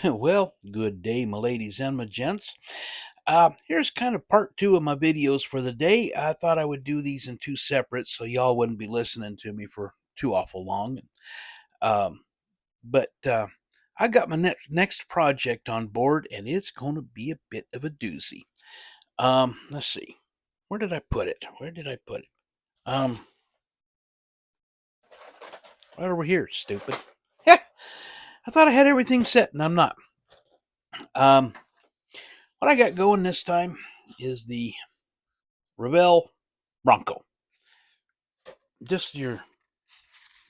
Well, good day, my ladies and my gents. Here's kind of part two of my videos for the day. I thought I would do these in two separate so y'all wouldn't be listening to me for too awful long. Um, but I got my next project on board, and it's going to be a bit of a doozy. Let's see. Where did I put it? Where did I put it? Um, right over here, stupid. Yeah, I thought I had everything set, and I'm not. Um, what I got going this time is the Revell Bronco. Just your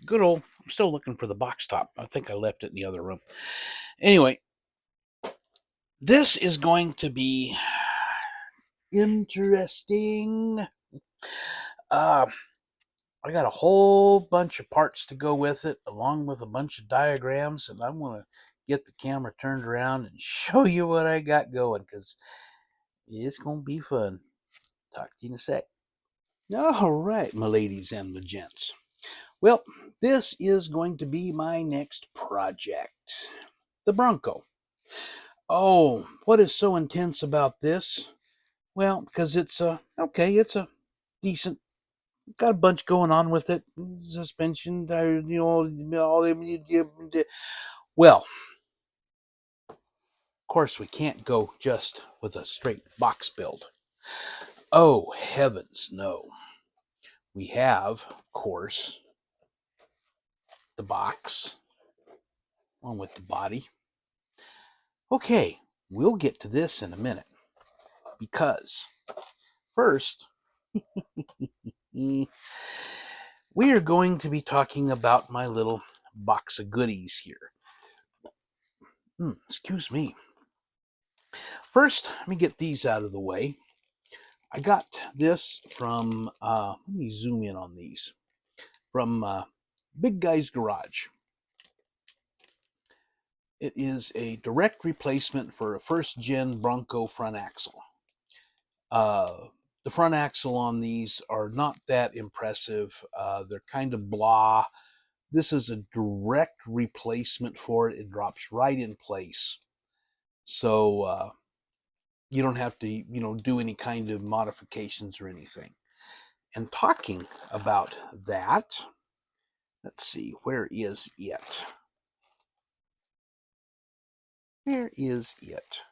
good old. I'm still looking for the box top. I think I left it in the other room. Anyway, this is going to be interesting. Uh, I got a whole bunch of parts to go with it, along with a bunch of diagrams, and I'm going to get the camera turned around and show you what I got going because it's going to be fun. Talk to you in a sec. All right, my ladies and my gents. Well, this is going to be my next project, the Bronco. Oh, what is so intense about this? Well, because it's a decent, got a bunch going on with it. Suspension, all well, of course, we can't go just with a straight box build. Oh, heavens, no. We have, of course, the box, along with the body. Okay, we'll get to this in a minute because first, we are going to be talking about my little box of goodies here. Excuse me. First, let me get these out of the way. I got this from, let me zoom in on these, from Big Guy's Garage. It is a direct replacement for a first gen Bronco front axle. The front axle on these are not that impressive. They're kind of blah. This is a direct replacement for it. It drops right in place. So you don't have to, do any kind of modifications or anything. And talking about that, let's see, where is it? Where is it?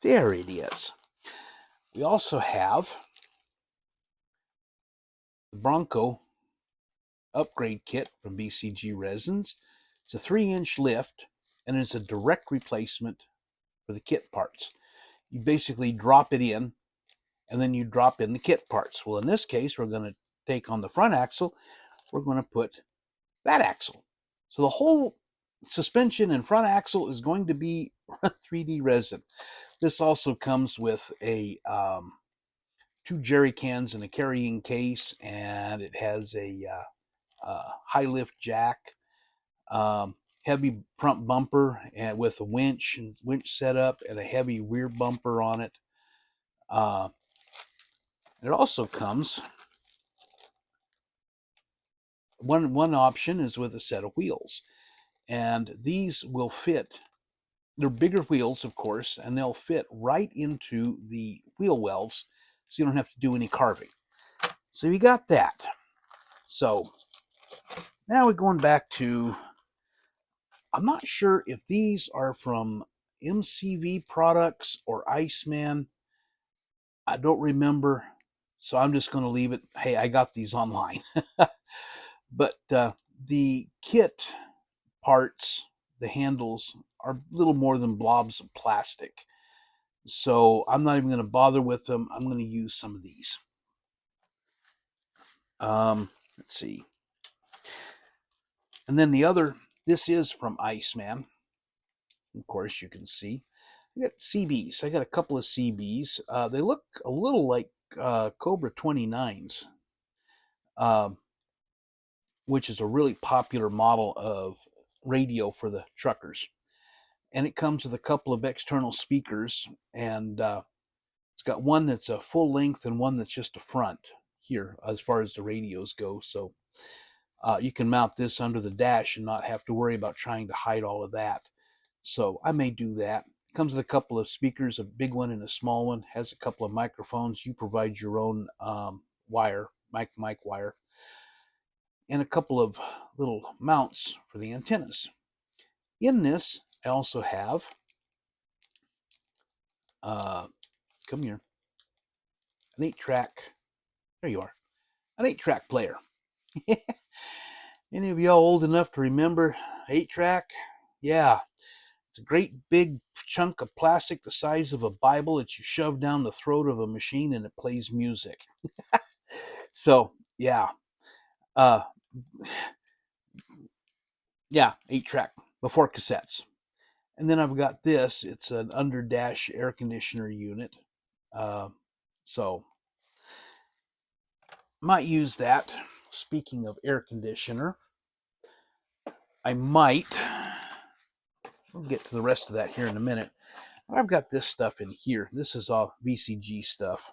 There it is. We also have the Bronco upgrade kit from BCG Resins. It's a 3-inch lift, and it's a direct replacement for the kit parts. You basically drop it in, and then you drop in the kit parts. Well, in this case, we're going to take on the front axle. We're going to put that axle. So the whole suspension and front axle is going to be 3D resin. This also comes with a 2 jerry cans and a carrying case, and it has a high lift jack, heavy front bumper, and with a winch setup and a heavy rear bumper on it. It also comes, one option is with a set of wheels, and these will fit. They're bigger wheels, of course, and they'll fit right into the wheel wells, so you don't have to do any carving. So you got that. So now we're going back to, I'm not sure if these are from MCV products or Iceman. I don't remember, so I'm just going to leave it. Hey, I got these online. But the kit parts, the handles, are a little more than blobs of plastic. So I'm not even going to bother with them. I'm going to use some of these. Let's see. And then the other, this is from Iceman. Of course, you can see. I got CBs. I got a couple of CBs. They look a little like Cobra 29s, which is a really popular model of radio for the truckers. And it comes with a couple of external speakers, and it's got one that's a full length and one that's just a front here as far as the radios go. So You can mount this under the dash and not have to worry about trying to hide all of that. So I may do that. Comes with a couple of speakers, a big one and a small one. Has a couple of microphones. You provide your own wire, mic wire, and a couple of little mounts for the antennas. In this, I also have, come here, an 8-track. There you are, an 8-track player. Any of y'all old enough to remember 8-track? Yeah, it's a great big chunk of plastic the size of a Bible that you shove down the throat of a machine and it plays music. So, yeah. Uh, yeah, 8-track before cassettes. And then I've got this. It's an under-dash air conditioner unit. So, might use that. Speaking of air conditioner, I might, we'll get to the rest of that here in a minute. I've got this stuff in here. This is all VCG stuff.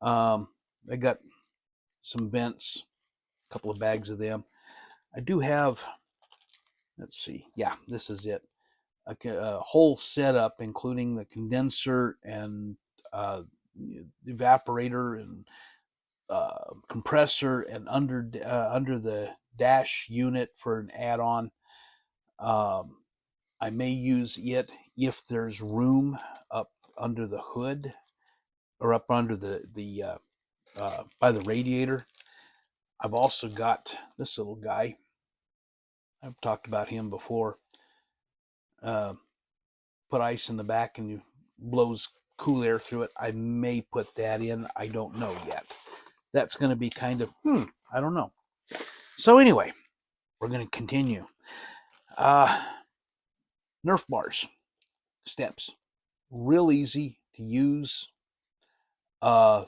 I got some vents, a couple of bags of them. I do have, let's see, yeah, this is it. A whole setup, including the condenser and evaporator and compressor, and under the dash unit for an add-on. I may use it if there's room up under the hood or up under the by the radiator. I've also got this little guy. I've talked about him before. Put ice in the back and you blows cool air through it. I may put that in. I don't know yet. That's going to be kind of, I don't know. So anyway, we're going to continue. Nerf bars, steps, real easy to use.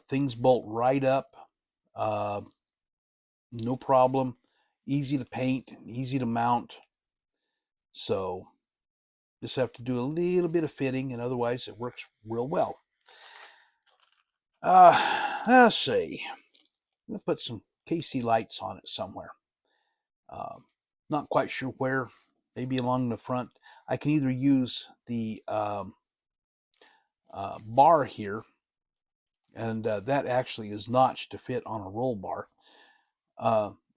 Things bolt right up. No problem. Easy to paint, easy to mount. So just have to do a little bit of fitting, and otherwise it works real well. Let's see. I'm going to put some KC lights on it somewhere. Not quite sure where. Maybe along the front. I can either use the bar here, and that actually is notched to fit on a roll bar,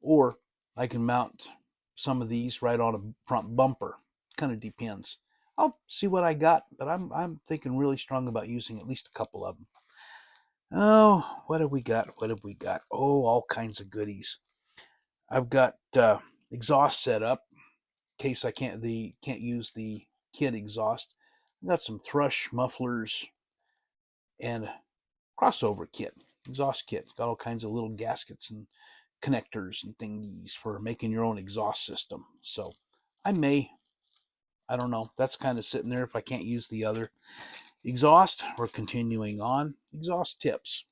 or I can mount some of these right on a front bumper. Kind of depends. I'll see what I got, but I'm thinking really strong about using at least a couple of them. Oh, what have we got? What have we got? Oh, all kinds of goodies. I've got exhaust set up in case I can't use the kit exhaust. I've got some thrush mufflers and a crossover kit, exhaust kit. Got all kinds of little gaskets and connectors and thingies for making your own exhaust system. So I don't know. That's kind of sitting there if I can't use the other. Exhaust, we're continuing on. Exhaust tips.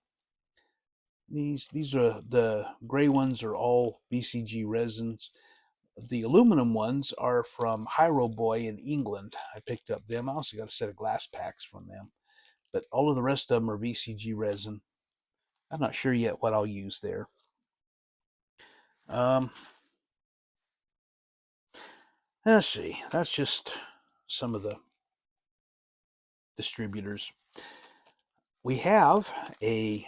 These are the gray ones are all BCG resins. The aluminum ones are from Boy in England. I picked up them. I also got a set of glass packs from them. But all of the rest of them are VCG resin. I'm not sure yet what I'll use there. Let's see. That's just some of the distributors. We have a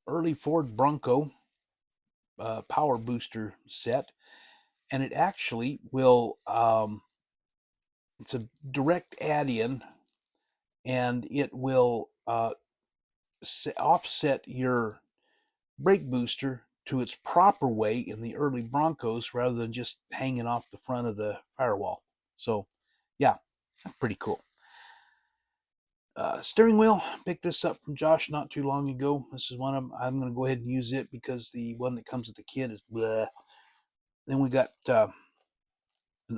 early Ford Bronco power booster set, and it actually will it's a direct add-in, and it will offset your brake booster to its proper way in the early Broncos rather than just hanging off the front of the firewall. So yeah, pretty cool. Steering wheel, picked this up from Josh not too long ago. This is one of them. I'm going to go ahead and use it because the one that comes with the kit is bleh. Then we got an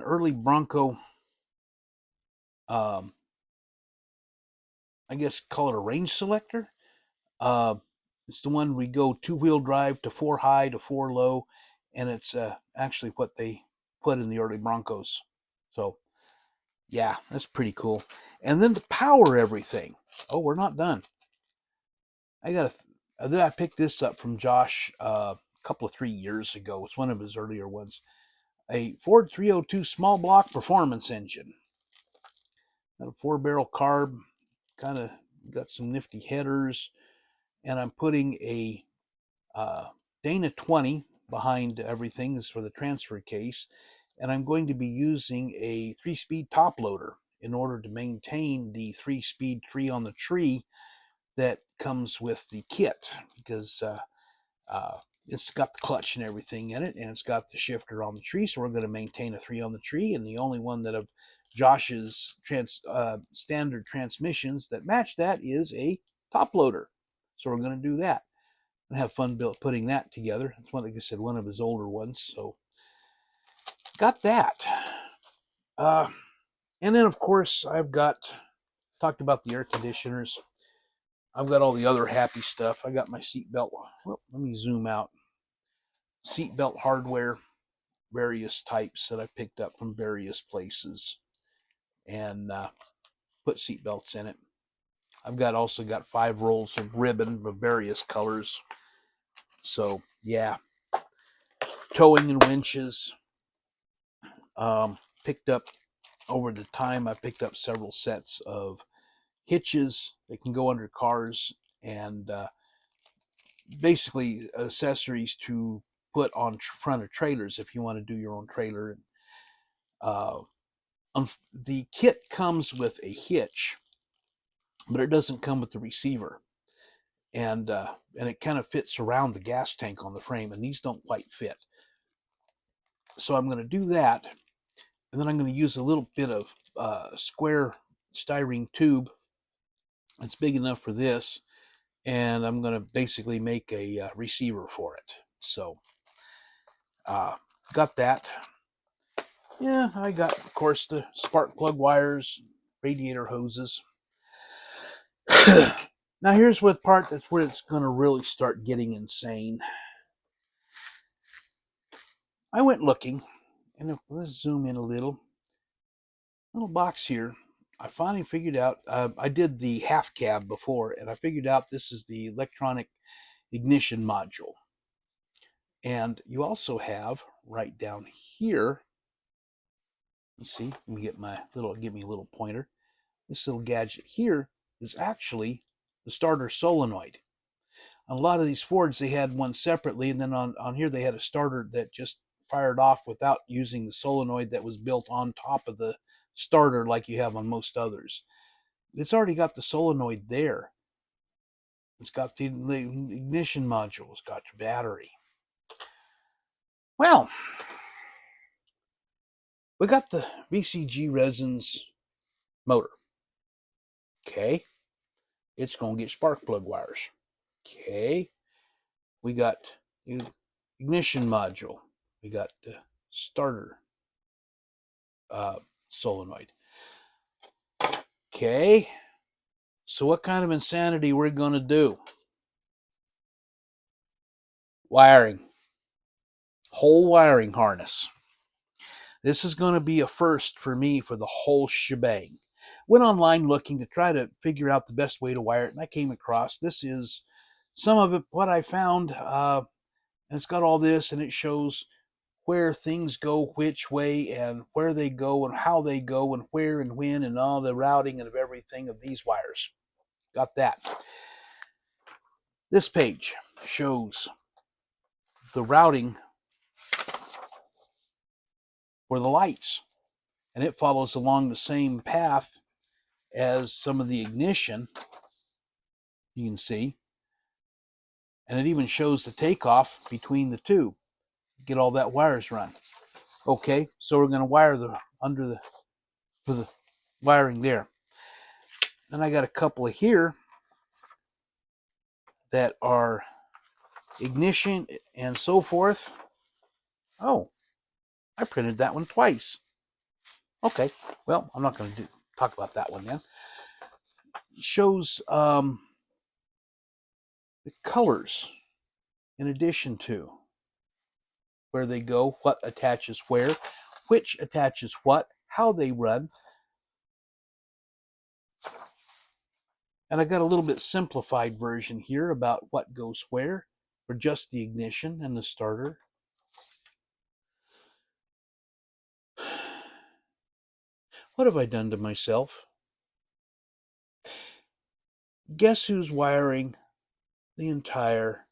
early Bronco, I guess call it a range selector. It's the one we go 2-wheel drive to 4 high to 4 low, and it's actually what they put in the early Broncos. So yeah, that's pretty cool. And then to power everything. Oh, we're not done. I picked this up from Josh couple of 3 years ago. It's one of his earlier ones. A Ford 302 small block performance engine. Got a 4-barrel carb, kind of got some nifty headers, and I'm putting a Dana 20 behind everything. This is for the transfer case, and I'm going to be using a 3-speed top loader in order to maintain the 3-speed tree on the tree that comes with the kit, because it's got the clutch and everything in it, and it's got the shifter on the tree. So we're going to maintain a 3 on the tree, and the only one that of Josh's standard transmissions that match that is a top loader. So we're going to do that and have fun putting that together. It's one, like I said, one of his older ones. So got that. And then of course I've talked about the air conditioners. I've got all the other happy stuff. I got my seatbelt. Well, let me zoom out. Seatbelt hardware, various types that I picked up from various places, and put seatbelts in it. I've also got 5 rolls of ribbon of various colors. So yeah, towing and winches. Picked up over the time. I picked up several sets of hitches that can go under cars, and basically accessories to put on front of trailers if you want to do your own trailer. The kit comes with a hitch, but it doesn't come with the receiver, and it kind of fits around the gas tank on the frame, and these don't quite fit. So I'm going to do that, and then I'm going to use a little bit of square styrene tube. It's big enough for this, and I'm going to basically make a receiver for it. So got that. Yeah, I got, of course, the spark plug wires, radiator hoses. Now here's what part that's where it's going to really start getting insane. I went looking, and let's zoom in a little box here. I finally figured out, I did the half cab before, and I figured out this is the electronic ignition module. And you also have right down here, you see, let me get give me a little pointer. This little gadget here is actually the starter solenoid. On a lot of these Fords, they had one separately, and then on here they had a starter that just fired off without using the solenoid that was built on top of the starter like you have on most others. It's already got the solenoid there. It's got the ignition module. It's got your battery. Well, we got the VCG resins motor. Okay. It's going to get spark plug wires. Okay. We got the ignition module. We got the starter solenoid. Okay. So what kind of insanity we're going to do? Wiring. Whole wiring harness. This is going to be a first for me for the whole shebang. Went online looking to try to figure out the best way to wire it, and I came across, this is some of it, what I found, and it's got all this, and it shows where things go which way, and where they go, and how they go, and where and when, and all the routing and of everything of these wires. Got that. This page shows the routing for the lights, and it follows along the same path as some of the ignition, you can see, and it even shows the takeoff between the two. Get all that wires run. Okay, so we're going to wire for the wiring there. Then I got a couple of here that are ignition and so forth. Oh, I printed that one twice. Okay, well, I'm not going to talk about that one then. It shows the colors in addition to where they go, what attaches where, which attaches what, how they run. And I got a little bit simplified version here about what goes where. for just the ignition and the starter. What have I done to myself? Guess who's wiring the entire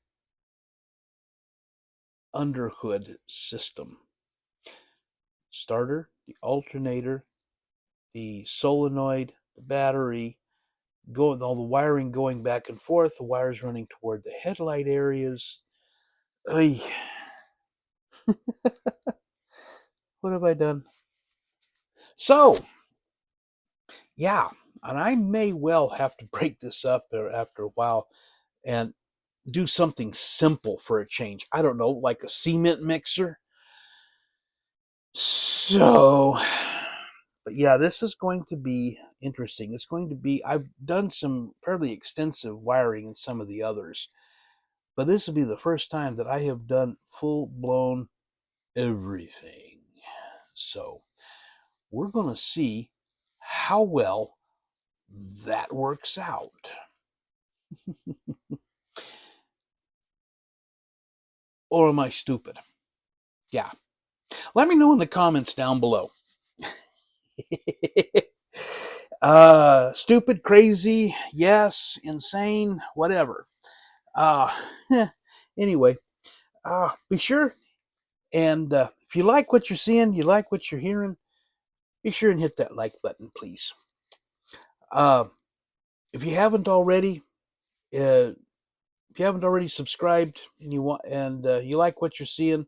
underhood system? Starter, the alternator, the solenoid, the battery, all the wiring going back and forth, the wires running toward the headlight areas. Oy. What have I done? So, yeah, and I may well have to break this up after a while and do something simple for a change. I don't know, like a cement mixer. So, but yeah, this is going to be interesting. It's going to be, I've done some fairly extensive wiring in some of the others, but this will be the first time that I have done full blown everything. So, we're going to see how well that works out. Or am I stupid? Yeah. Let me know in the comments down below. Stupid, crazy, yes, insane, whatever. Uh, anyway, be sure and if you like what you're seeing, you like what you're hearing, be sure and hit that like button, please. Uh, if you haven't already, if you haven't already subscribed and you want and you like what you're seeing,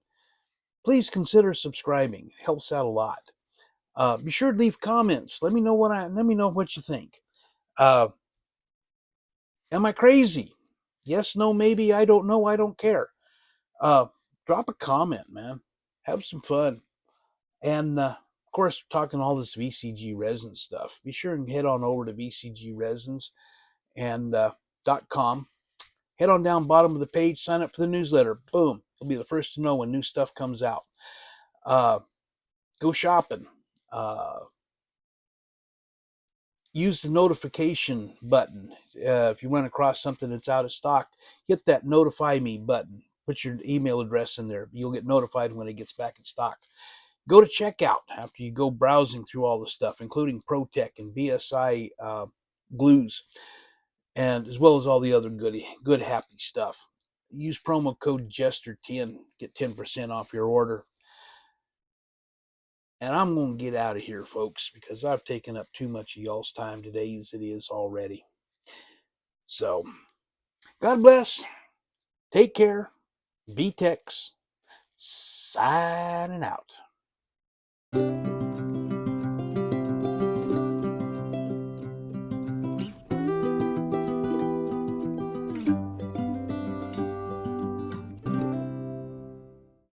please consider subscribing. It helps out a lot. Be sure to leave comments. Let me know what you think. Uh, am I crazy? Yes, no, maybe. I don't know. I don't care. Uh, drop a comment, man. Have some fun. And of course, talking all this VCG resin stuff. Be sure and head on over to VCGresins and .com. Head on down bottom of the page. Sign up for the newsletter. Boom! You'll be the first to know when new stuff comes out. Go shopping. Use the notification button. If you run across something that's out of stock, hit that notify me button. Put your email address in there. You'll get notified when it gets back in stock. Go to checkout after you go browsing through all the stuff, including ProTech and BSI glues, and as well as all the other good happy stuff. Use promo code Jester10, get 10% off your order. And I'm going to get out of here, folks, because I've taken up too much of y'all's time today as it is already. So, God bless. Take care. Be Tex. Signing out.